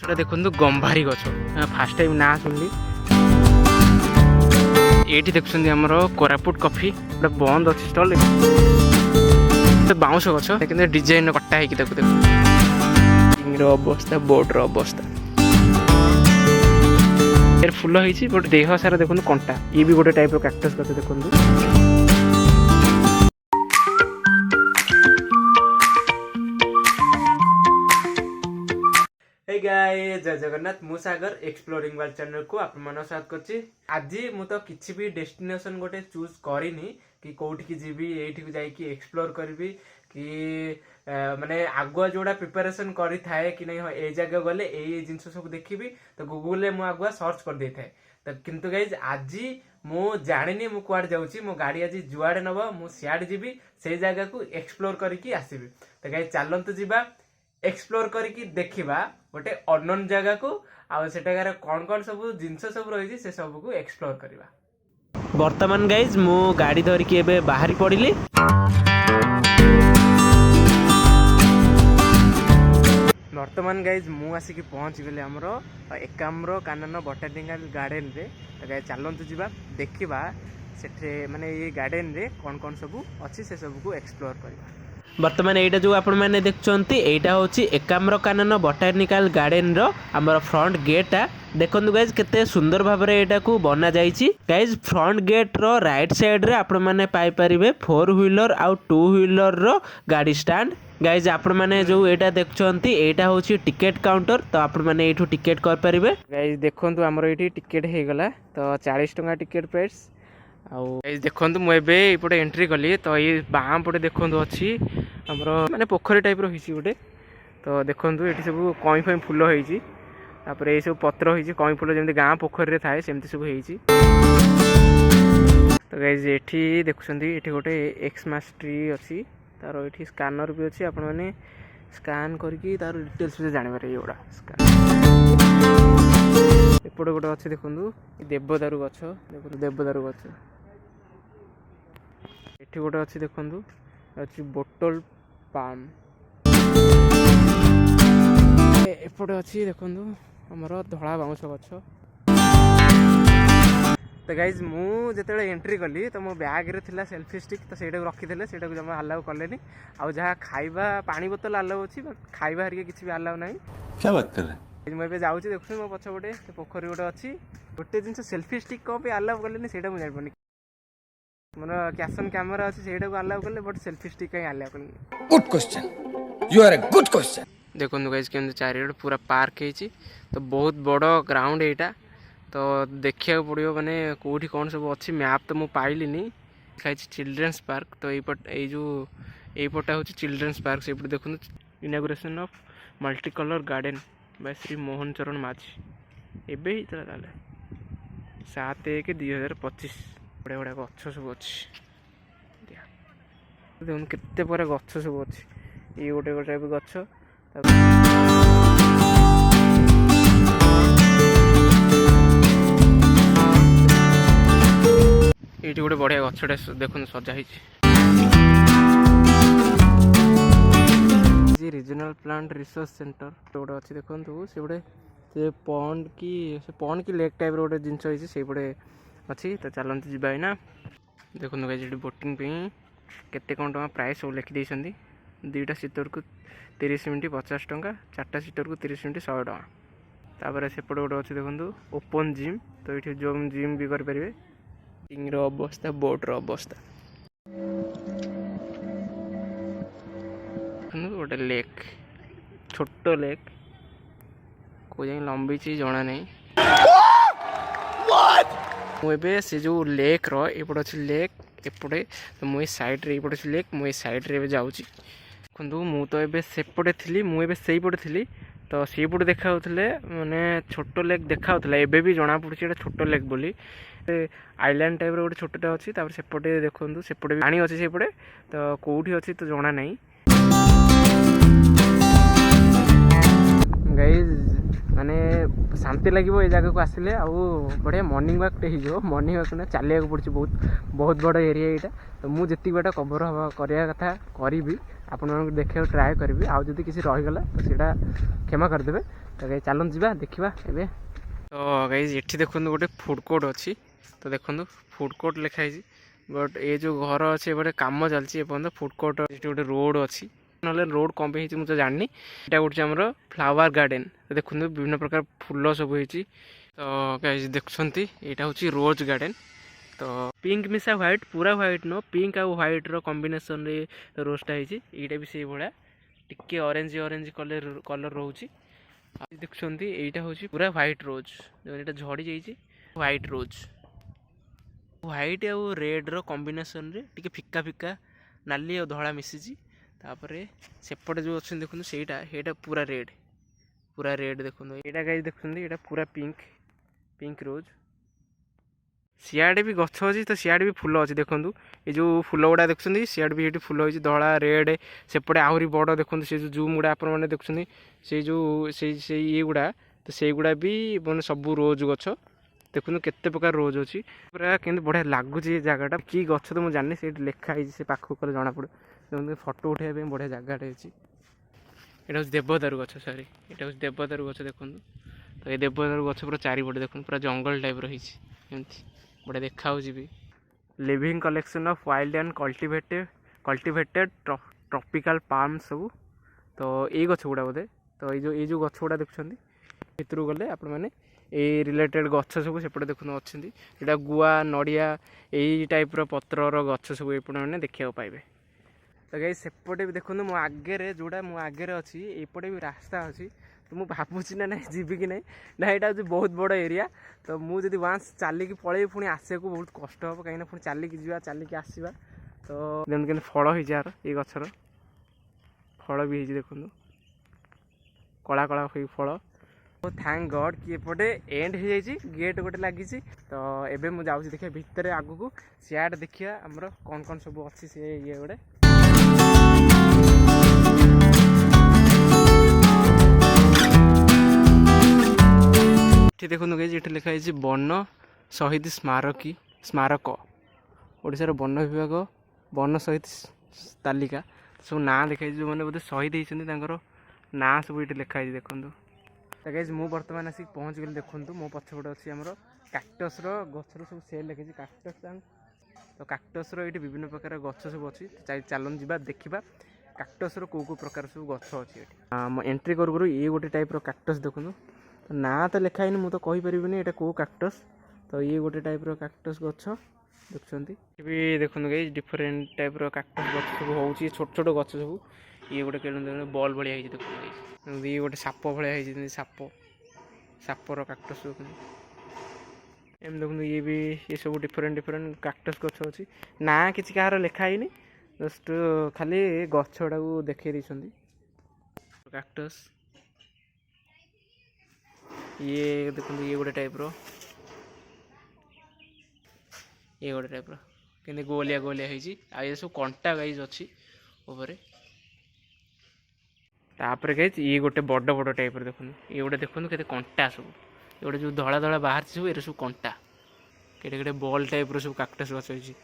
ସେଟା ଦେଖନ୍ତୁ ଗମ୍ଭାରୀ ଗଛ ଫାଷ୍ଟ ଟାଇମ୍ ନା ଶୁଣିଲି। ଏଇଠି ଦେଖୁଛନ୍ତି ଆମର କୋରାପୁଟ କଫି ଗୋଟେ ବନ୍ଦ ଅଛି ଷ୍ଟଲ୍। ବାଉଁଶ ଗଛ କିନ୍ତୁ ଡିଜାଇନ କଟା ହେଇକି ତାକୁ ଦେଖ ଅବସ୍ଥା ବୋର୍ଡର ଅବସ୍ଥା ଫୁଲ ହେଇଛି ଗୋଟେ ଦେହ ସାରା ଦେଖନ୍ତୁ କଣ୍ଟା। ଇଏ ବି ଗୋଟେ ଟାଇପର କ୍ୟାକ୍ଟସ୍ ଗଛ ଦେଖନ୍ତୁ। हे गाइस जय जगन्नाथ मु सागर एक्सप्लोरिंग वर्ल्ड चैनल को आप मन स्वागत करछि। आज मु तो किछि भी डेस्टिनेशन गोटे चूज करिनी कि कोठी की जीवी एठी को जाई कि एक्सप्लोर करबी कि माने आगुआ जोड़ा प्रिपरेशन करि थाए कि नहीं ए जगह गले ए जिंस सब देखिबी तो गूगल ले मु आगुआ सर्च कर दे थाए। तो किंतु गाइस आज मु जानिनी मु कुआड जाउछि मो गाड़ी आज जुआडे नबो मु सियाड जीबी से जगह को एक्सप्लोर करिकि आसीबी। तो गाइस चलंतु जीबा एक्सप्लोर करके देखिबा गोटे अननोन जगह को आ सेटागार कौन कौन सब जिनस सब रही से सब को एक्सप्लोर करवा। वर्तमान गाइज मु गाड़ी धरिकी एबे बाहरी पड़िली। वर्तमान गाइज मु आसिक पहुँची गली हमरो एकाम्र कानन बोटानिकल गार्डन रे। तो गाइज चलंतु जीवा देखिबा सेठे माने ये गार्डन रे कौन कौन सब अच्छी से सब को एक्सप्लोर करवा। बर्तमान एटा जो आपण मैंने देखुंत एटा हूँ एकाम्र कानन बोटानिकल गार्डन रो आमर फ्रंट गेटा देखु गाइज केते सुंदर भाव में एटा को बना जाइछि। Guys front gate row right side रे आपण मैंने पाई परिबे 4 व्हीलर आउ 2 व्हीलर रो गाड़ी स्टैंड। गाइज आपण मैंने जो एटा देखुंत एटा हूँ टिकेट काउंटर तो आपण मैंने एठू टिकेट कर परिबे। गाइज देखंतु हमर एठी टिकेट हे गला तो 40 टका टिकेट प्राइस। आउ देखु मुझे ये एंट्री कली तो ये बाँ पटे देखु अच्छी आमर माने पोखरी टाइप रही गोटे। तो देखु ये सब कई फई फुल होती ये सब पत्र होती कई फुल जमी गाँ पोखरी थाए सेमती सब होती। तो गाइज ये देखुं गोटे एक्समास ट्री अच्छी तार ये स्कानर भी अच्छी आपण मैंने स्कान करके तार डिटेल्स भी जानवर ये एपटे गोटे अच्छे देखु देवदारू गछ देखो देवदारू गछ एठी गोटे अच्छी देखु अच्छी बोटल पाम एपटे अच्छी देखु आमर धड़ा बाउंश गछ। तो गाइज मु जेतेबेले एंट्री कली तो मो बैग रे थिला सेल्फी स्टिक तो सेटा रखिदेले सेटा जमा अलाउ कलेनी। आ जहाँ खाइबा पानी बोतल अलाउ अच्छी खाइबा हरिके किसी भी अलाउ नहीं। क्या बात कर रहे मुझे जाऊँगी देखुन मो पछपटे पोखरी गोटे अच्छी गोटे जिन सेल्फी स्टिक कौन पे अलाउ कले से मुझे जानी मोर कैशन कैमेरा अच्छी से अलाउ कले बट सेल्फी स्टिक कहीं अलाउ कले। Good question you are a good question. देखो गाइस केमती चारिआडे पूरा पार्क है तो बहुत बड़ ग्राउंड एटा तो देखा पड़ो माने कौटी कौन सब अच्छी मैप तो मुझे पाइलिनी खाई चिल्ड्रेन्स पार्क तो यहीपटा हूँ चिल्ड्रेन्स पार्क से देखो inauguration of multi colour garden by Shri Mohan Charan Majhi एबे ही ताले 7/1/2025 बड़े बड़े गछ सब अच्छी देखो केते पर गछ सब अच्छी ये गोटे गोटे गछ। ये गोटे बढ़िया गछटे देखो सजा रीजनल प्लांट रिसर्च सेंटर गोटे अच्छी देखो से गोटे से पॉन्ड की लेक टाइप गोटे जिनस होती से पटे अच्छी। तो चलते जावा ना देखो गाइस बोटिंग केते कौन टका प्राइस सब लिखी देइछंदी। 2टा सीटर को 30 मिनट 50 टका 4टा सीटर को 30 मिनट 100 टका। तापर सेपटे गोटे अच्छी देखो ओपन जिम तो ये जिम भी करेंगे। अवस्था बोटर अवस्था गोटे लेक छोट लेक को लंबी चीज जना नहीं मुझे से जो लेक रपटे अच्छे लेक एपटे तो मुझे सैड रे अच्छे लेक मुझे सैड रे जाऊँगी देखु मु तो ये सेपटे थी मुझे से पटे थी तो सीपटे देखा माने छोट लेक देखा एबे भी जना पड़ी छोट लेक बोली आइलैंड टाइप गोटे छोटा अच्छी सेपटे देखो सेपटे पानी अच्छी सेपटे तो कौटी अच्छी तो जना नहीं। गाइज माने शांति लगे ये जगह को आसिले आउ बढ़िया मॉर्निंग वॉक हो मॉर्निंग वॉक ना चलिया पड़ी बहुत बड़ एरिया यहाँ तो मुझे जी बाट कवर हम करवा कथा करी आपण देखा ट्राए करी आउ जदि किसी रहीगला तो सीटा क्षमा करदे। तो गाइज चलूँ जा देखा ए। तो गाइज ये देखो गोटे फूड कोर्ट अच्छी। तो देखो फूड कोर्ट लिखाई बट ये जो घर अच्छे गोटे कम चलती एपर्तन फूड कोर्ट गोटे रोड अच्छी ना रोड कम पे मुझे जानी। यहाँ गोटे आमर फ्लावर गार्डन। तो देखो विभिन्न प्रकार फूल सब होती। तो गाइज देखुंत यहाँ हूँ रोज गार्डन। तो पिंक मिसा व्हाइट पूरा व्हाइट नो पिंक आउ व्हाइट रो कॉम्बिनेशन रे रोजटा होती। यहाँ भी से भाया टिके ऑरेंज ऑरेंज कलर रोचे। देखुंत यहाँ हूँ पूरा व्हाइट रोज जो झड़ी जाइए व्हाइट रोज व्हाइट आउ रेड रो कॉम्बिनेशन रे टिके फिका फिका नाली और धड़ा मिसी। तापरे सेपटे जो अच्छे देखो ସେଇଟା पूरा रेड देखो यहाँ गाइज देखुं यहाँ पूरा पिंक पिंक रोज। सियाड़े भी गछ अच्छी। तो सियाड़े भी फूल अच्छी देखो ये जो फूल गुड़ा देखुं सियाड़े भी ये फूल होती धड़ा रेड सेपटे आहरी बड़ देखो से जो जूम गुड़ा आपण मैंने देखुं से जो ये गुड़ा। तो से गुड़ा भी मैंने सब रोज गछ देखो केते प्रकार रोज अच्छी पूरा केमती बढ़िया लगुच ये जगटा कि गछ तो मुझे जानी से लिखाई से पाखक कले जना पड़े। देखो फटो उठाई बढ़िया जगटे अच्छी। यहाँ हूँ देवदारू गछ सॉरी यहाँ हूँ देवदारू गछ देखो। तो ये देवदारू गछ पूरा चारिपटे देखो पूरा जंगल टाइप रही बढ़िया देखा भी। Living collection of wild and cultivated tropical palm सब। तो ये गछ गुड़ा बोधे। तो ये जो गछ गुड़ा देखुं भर गले आपण मैंने ये रिलेटेड गछ सब सेपटे देखुन अच्छी। यहाँ गुआ नड़िया यही टाइप पतर गछ सब ये मैंने देखा पाइबे। तो गाइस सेपटे भी देखो मो आगे जोड़ा मो आगे अच्छी एपटे भी रास्ता अच्छी। तो मुझे भावुची ना ना जीवी कि ना यहाँ हूँ बहुत बड़ एरिया। तो मुझे वांस चलिकी पलैबी पुणी आसवा को बहुत कष्ट हम कहीं पुणी चलिकी जा चलिकी आसवा। तो देखते फल हो ये गचर फल भी देखो कला कला हो फल। तो थैंक गॉड कि एपटे एंड हो जाए गेट गोटे लगी। तो एबे मुझे जाऊँ देखिए भितर आगू को सियाड देखिए आमर कौन कौन सब अच्छी से ये गोटे। देखो गई ये लिखाई वन शहीद स्मारक ओडिशार वन विभाग वन शहीद तालिका सब ना लिखाई जो मैंने बोधे शहीद होती ना सब ये लिखाई देखो। तो गाइज मु बर्तमान आसिक पहुँच गली देखूँ मो पछपटे अच्छी आमर काक्टस गचर सब सेल लिखी काक्टस। तो काक्टस ये विभिन्न प्रकार गच सब अच्छी। चलन जा देखा काक्टस कौ कौ प्रकार सब गच अच्छी। एंट्री करू ये गोटे टाइप काक्टस देखो। तो ना तो लिखाई मुझे तो कहीपरि ये कौ काक्टस। तो ये गोटे टाइप काक्टस गच देखुं भी देखो गई डिफरेन्ट टाइप काक्टस गच सब हो छोट छोट गच सब। ये गोटे बॉल भाया देखो ये गोटे साप भाया साप सापर काक्टस एम देखो ये भी ये सब डिफरेन्ट काक्टस गच अच्छी ना कि कहार लिखाई जस्ट खाली गछ गुड़ा देखे काक्टस। ये देखो ये गोटे टाइप कि गोलिया गोलिया ये सब कंटा गाइज अच्छी ऊपर। तापर गाइज ये गोटे बड़ बड़ टाइप देखो ये गोटे देखो के कंटा सब ये गोटे जो धड़ा धड़ा बाहर सब ये सब कंटा के बॉल टाइप सब काक्टस गछ अच्छी।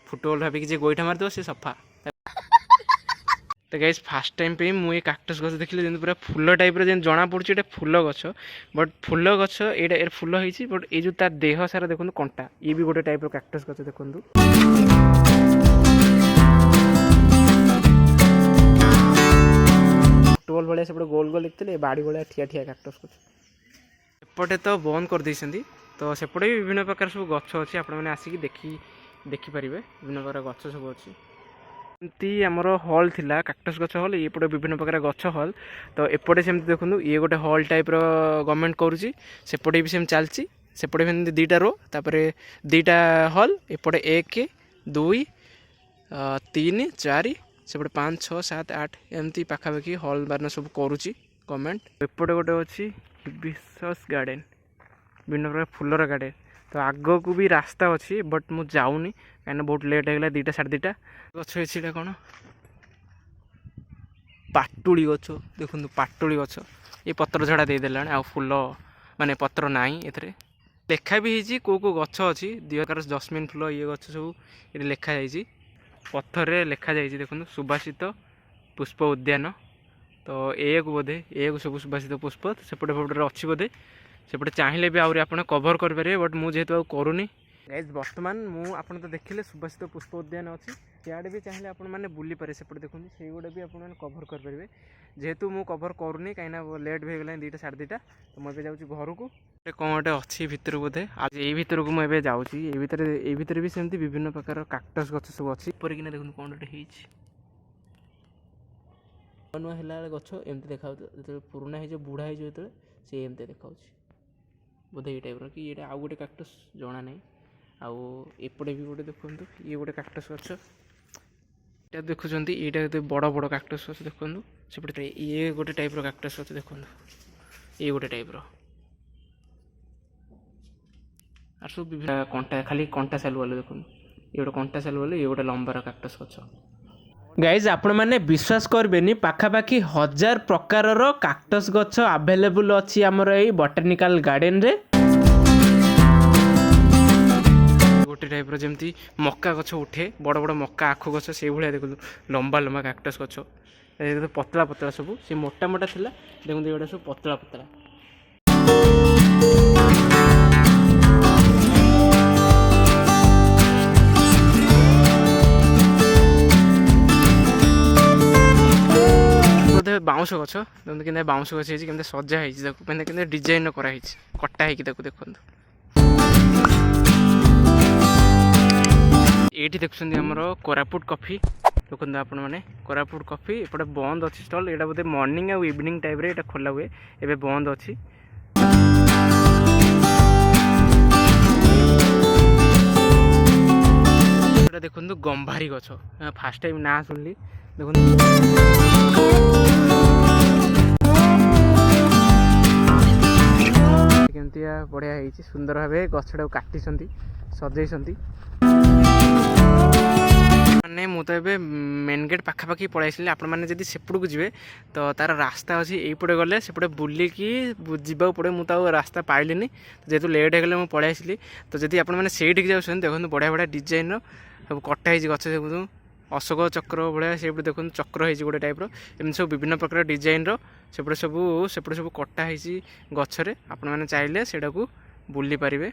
फुटबॉल भाविक गोईठा मारिद से सफा। तो गाइज फास्ट टाइम पे मुझे काक्टस गछ देखिले जेन पूरा फूल टाइप जना पड़ी ये फूल गछ बट फूल गछ ये फूल होती बट ये जो ता देह सारा देखो कंटा ये भी गोटे टाइप काक्टस गछ देखो। फुटबॉल भाया से गोल गोल लिखते बाड़ी भाया ठिया ठिया काक्टस गछ एपटे तो बंद कर देइछंती। तो सेपटे भी विभिन्न प्रकार सब गछ अच्छी आपण मैंने आसिक देखिपारे विभिन्न प्रकार गछ सब अच्छी। एमती आमर हल थिला काक्टस गछ हल एपटे विभिन्न प्रकार गछ हल। तो एपटे सेमती देखो ये गोटे हल टाइप गवर्नमेंट करुच्ची सेपटे भी सेम चलती सेपटे भी दुईटा रो तापर दुईटा हल एपटे 1 2 3 4 सेपटे 5 6 7 8 एमती पाखापाखि हल बार सब करुच्ची गवर्नमेंट। एपटे गोटे अच्छी हिबिस्कस गार्डन विभिन्न प्रकार फूलर गार्डन। तो आग को भी रास्ता अच्छी बट मुझे जाऊनी कहीं बहुत लेट होगा 2टा 2:30 गच्छा कौन पाटुड़ी गछ देखो पाटुड़ी गछ ये पत्र झड़ा देदेला आ फूल माने पत्र नाई एथरे लेखा भी होती कौ कौ गछ अच्छी 2 जस्मिन फूल ये गछ सब ये लिखा जाइए पत्थर रे लिखा जाइए देखो सुभाषित पुष्प उद्यान तो ये बोधे ये सब सुभाषित पुष्प सेपटे फपटे अच्छी बोधे सेपटे चाहिए भी आहरी आप कभर करेंगे बट मुझे करूनी गाइज बर्तमान मुझे तो देखिले सुभाषित पुष्प उद्यान अच्छी सियाड़े भी चाहिए आप बुली पारे सेपटे देखते से गुड़ा भी आप कभर करेंगे जेहेतु मुझे कभर करूनी कहीं लेट भी होगा 2टा 2:30 तो मुझे जाऊँगी घर को कौन गोटे अच्छी भितर बोधे आज यही भितर को मुझे जाऊँगी भी सेमती विभिन्न प्रकार काक्टस गछ सब अच्छी परिकिना देखो कौन गोटे नुआ है गछ एमती देखा जो पुराना हो बुढ़ा हो जो सी एमती देखा बोधे ये टाइप कि ये आउ गोटे काक्टस जना नहीं आउ एपटे भी गोटे देखो ये गोटे काक्टस गछ ये देखुं ये बड़ बड़ काक्टस गछ देखो सेपटे ये गोटे टाइप काक्टस गछ देखो ये गोटे टाइप आर सब विभिन्न कंटा खाली कंटा साल वाले देखो ये गोटे कंटा साल वाले ये गोटे लंबार काक्टस गछ गाइज आपण मैंने विश्वास करें पाखापाखि 1000 प्रकार काक्टस गछ आवेलेबल अच्छी आमर ये बॉटनिकल गार्डन रे गोटे टाइप जमी मक्का गछ उठे बड़ बड़ मक्का आखु गछ से भाया देखो लंबा लंबा काक्टस गछ पतला पतला सब से मोटा मोटा था देखते ये सब पतला पतला बाउंस गछ देखते कि बाउंस गछ के सजा है डिजाइन कराई कटा है देखते ये देखुं आमर कोरापुट कॉफी देखते आपण मैंने कोरापुट कॉफी एपटे बंद अच्छी स्टल यहाँ बोधे मॉर्निंग आउ इवनिंग टाइम रे खोला हुए एबे बंद अच्छी देखो गंभारी गछ फास्ट टाइम ना शुणली केमतिया बढ़िया है सुंदर भाव गछटा काटी सजाई मैंने मुझे मेन गेट पाखापाखि पलि आपण मैंने जब सेपट को जी तो तार रास्ता अच्छी यहीपटे गले सेपटे बुलिकी जावाक पड़े मुझे रास्ता पाइलिनी जेहेतु लेट हो गले मुझे पलि तो जब आपने से जाऊँ देखो बढ़िया बढ़िया डिजाइन सब कटाई गछ देखो अशोक चक्र भाया से देखो चक्र है गोटे टाइप एम सब विभिन्न प्रकार डिजाइन सेपटे सब कटाई गचरे आपण मैंने चाहिए से बुली पारे।